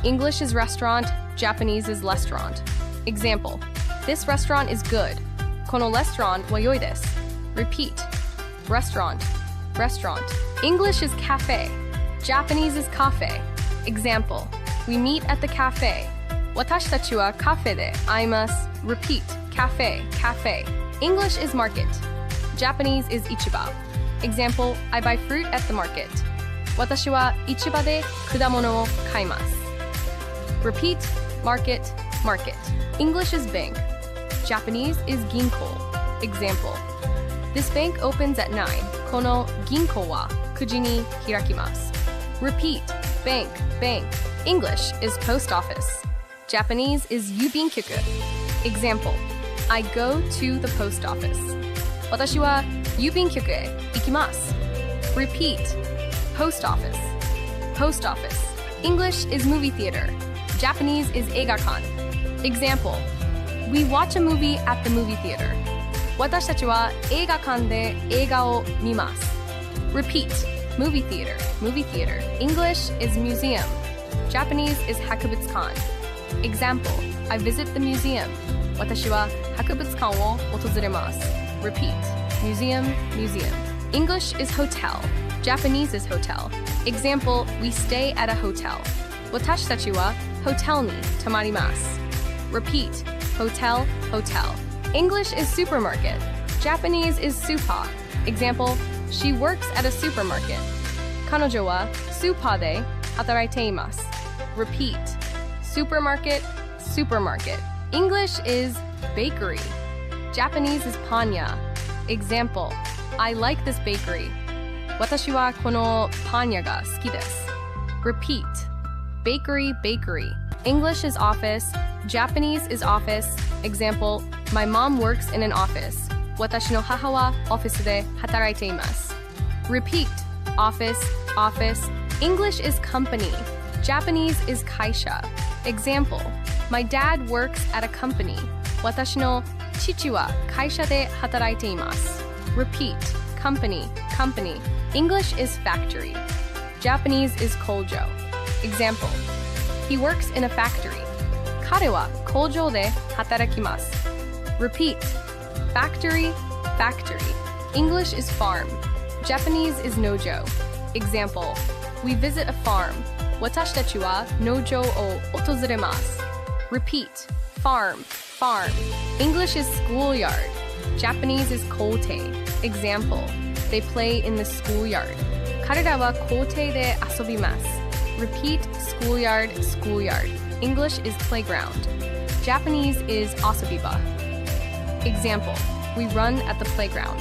English is restaurant, Japanese is restaurant. Example, this restaurant is good. このレストランは良いです。Repeat, restaurant, restaurant. English is cafe, Japanese is cafe. Example, we meet at the cafe. 私たちはカフェで会います。Repeat, cafe, cafe. English is market, Japanese is 市場. Example, I buy fruit at the market. 私は市場で果物を買います。Repeat, market, market. English is bank, Japanese is 銀行. Example, this bank opens at 9. この銀行は9時に開きます。Repeat, bank, bank. English is post office, Japanese is 郵便局. Example, I go to the post office. 私は郵便局へ行きます。Repeat, post office, post office. English is movie theater, Japanese is 映画館. Example, we watch a movie at the movie theater. 私たちは映画館で映画を見ます。Repeat, movie theater, movie theater. English is museum, Japanese is 博物館. Example, I visit the museum. 私は博物館を訪れます。Repeat, museum, museum. English is hotel, Japanese is hotel. Example, we stay at a hotel. 私たちはホテルに泊まります。Repeat, hotel, hotel. English is supermarket, Japanese is super. Example, she works at a supermarket. 彼女はスーパーで働いています。Repeat, supermarket, supermarket. English is bakery, Japanese is パン屋. Example, I like this bakery. 私はこのパン屋が好きです。Repeat, bakery, bakery. English is office, Japanese is office. Example, my mom works in an office. 私の母はオフィスで働いています。Repeat, office, office. English is company, Japanese is 会社. Example, my dad works at a company. 私の父は会社で働いています。Repeat, company, company. English is factory, Japanese is 工場. Example, he works in a factory. 彼は工場で働きます。Repeat, factory, factory. English is farm, Japanese is 農場. Example, we visit a farm. 私たちは農場を訪れます。Repeat, farm, farm. English is schoolyard, Japanese is 校庭. Example, they play in the schoolyard. 彼らは校庭で遊びます。Repeat, schoolyard, schoolyard. English is playground, Japanese is 遊び場. Example, we run at the playground.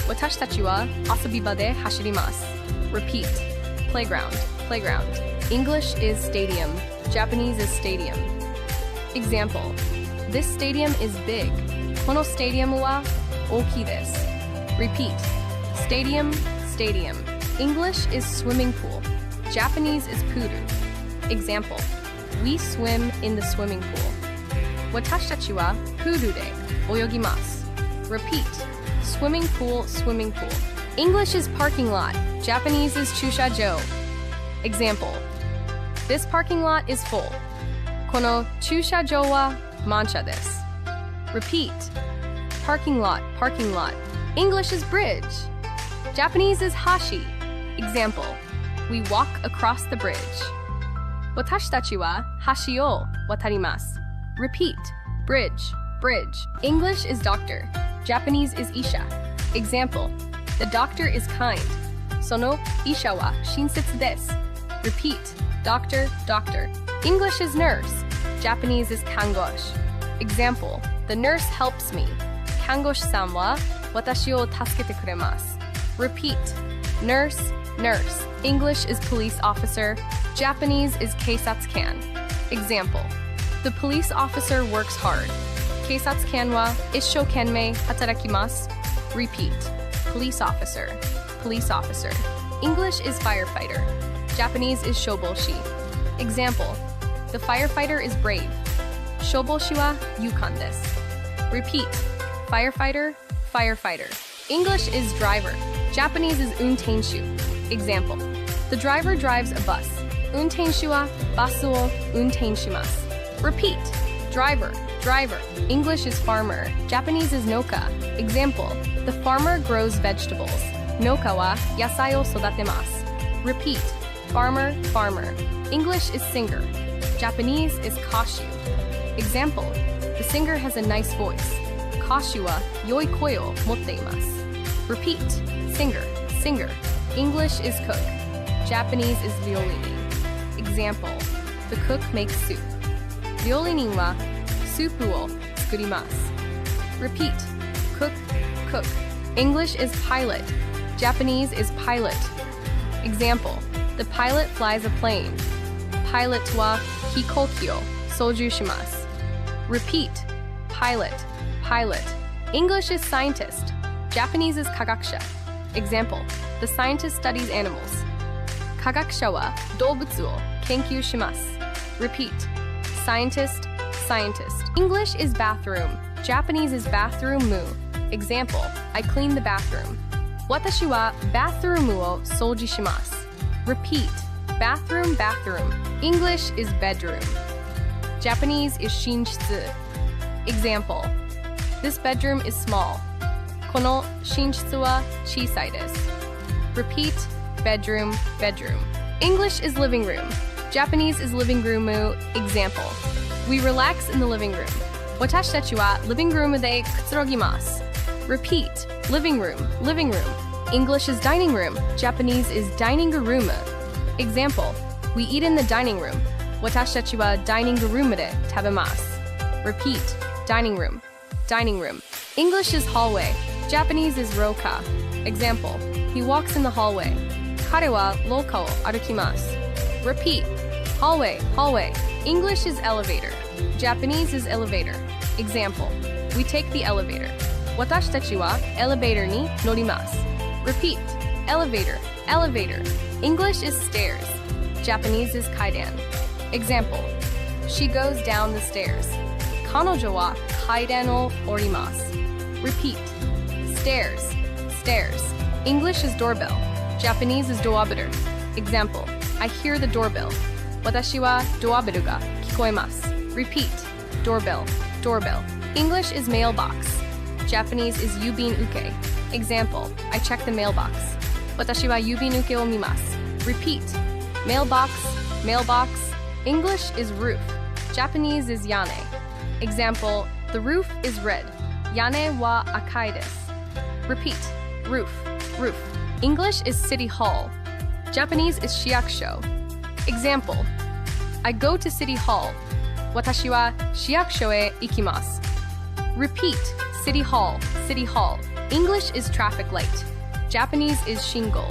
私たちは遊び場で走ります。Repeat, playground, playground. English is stadium, Japanese is stadium. Example, this stadium is big. このスタジアムは大きいです。Repeat, stadium, stadium. English is swimming pool, Japanese is puru. Example, we swim in the swimming pool. 私たちはプールで泳ぎます。Repeat, swimming pool, swimming pool. English is parking lot, Japanese is 駐車場. Example, this parking lot is full. この駐車場は満車です。Repeat, parking lot, parking lot. English is bridge, Japanese is hashi. Example, we walk across the bridge. 私たちは橋を渡ります。Repeat, bridge, bridge. English is doctor, Japanese is isha. Example, the doctor is kind. その医者は親切です。Repeat, doctor, doctor. English is nurse, Japanese is 看護師. Example, the nurse helps me. 看護師さんは私を助けてくれます。Repeat, nurse, nurse. English is police officer, Japanese is 警察官. Example, the police officer works hard. 警察官は一生懸命働きます。Repeat, police officer, police officer. English is firefighter, Japanese is 消防士. Example, the firefighter is brave. 消防士は勇敢です。Repeat, firefighter, firefighter. English is driver, Japanese is 運転手. Example, the driver drives a bus, 運転手はバスを運転します。Repeat. Driver. English is farmer. Japanese is noka. Example. The farmer grows vegetables. Noka は野菜を育てます。Repeat. Farmer. English is singer. Japanese is kashu. Example. The singer has a nice voice. Kashu は良い声を持っています。Repeat. Singer. English is cook. Japanese is violini. Example. The cook makes soup. Violini はスープを作ります。Repeat. Cook. English is pilot. Japanese is pilot. Example. The pilot flies a plane. Pilot は飛行機を操縦します。Repeat. Pilot. English is scientist. Japanese is 科学者. Example. The scientist studies animals. 科学者は動物を研究します。Repeat. Scientist. English is bathroom. Japanese is bathroom moo. Example. I clean the bathroom. 私はバスルームを掃除します。Repeat. Bathroom. English is bedroom. Japanese is 寝室. Example. This bedroom is small. この寝室は小さいです。Repeat. Bedroom. English is living room. Japanese is living room. Example. We relax in the living room. 私たちは living room でくつろぎます。Repeat. Living room. English is dining room. Japanese is dining room. Example. We eat in the dining room. 私たちは dining room で食べます。Repeat. Dining room. English is hallway. Japanese is 廊下. Example. He walks in the hallway. 彼は廊下を歩きます。Repeat. Hallway. English is elevator. Japanese is elevator. Example. We take the elevator. 私たちはエレベーターに乗ります。Repeat. Elevator. English is stairs. Japanese is 階段. Example. She goes down the stairs. 彼女は階段を降ります。Repeat. Stairs. English is doorbell. Japanese is ドアベル. Example. I hear the doorbell. 私はドアベルが聞こえます。Repeat. Doorbell. English is mailbox. Japanese is 郵便受け. Example. I check the mailbox. 私は郵便受けを見ます。Repeat. Mailbox. English is roof. Japanese is 屋根. Example. The roof is red. 屋根は赤いです。Repeat. Roof. English is city hall. Japanese is 市役所. Example. I go to city hall. 私は市役所へ行きます。Repeat. City hall. English is traffic light. Japanese is 信号.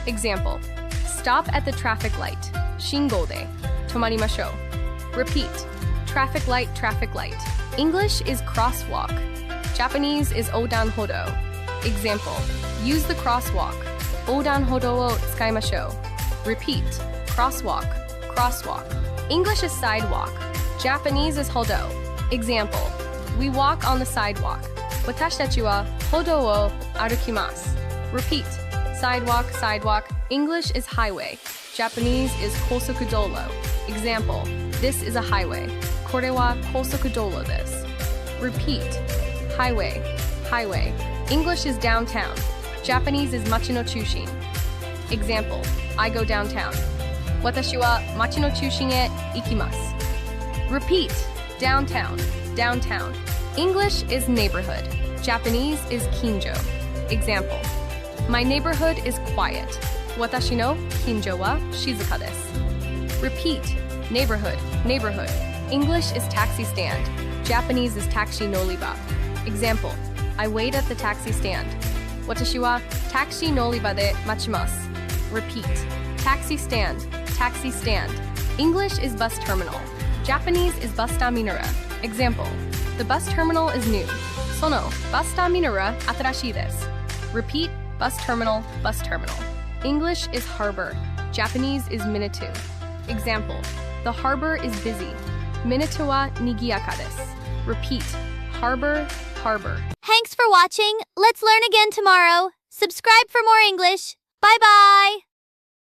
Example. Stop at the traffic light. 信号で止まりましょう. Repeat. Traffic light. English is crosswalk. Japanese is 横断歩道. Example. Use the crosswalk. 横断歩道を使いましょう. Repeat. Crosswalk. English is sidewalk. Japanese is 歩道. Example. We walk on the sidewalk. 私たちは歩道を歩きます. Repeat. Sidewalk. English is highway. Japanese is 高速道路. Example. This is a highway. これは高速道路です. Repeat. Highway. English is downtown. Japanese is 街の中心. Example. I go downtown. 私は街の中心へ行きます. Repeat. Downtown. English is neighborhood. Japanese is 近所. Example. My neighborhood is quiet. 私の近所は静かです. Repeat. Neighborhood. English is taxi stand. Japanese is タクシー乗り場. Example. I wait at the taxi stand. 私はタクシー乗り場で待ちます. Repeat. Taxi stand. English is bus terminal. Japanese is バスターミナル. Example. The bus terminal is new. そのバスターミナルは新しいです. Repeat. Bus terminal. English is harbor. Japanese is 港. Example. The harbor is busy. 港は賑やかです. Repeat. Harbor. Thanks for watching. Let's learn again tomorrow. Subscribe for more English. Bye bye.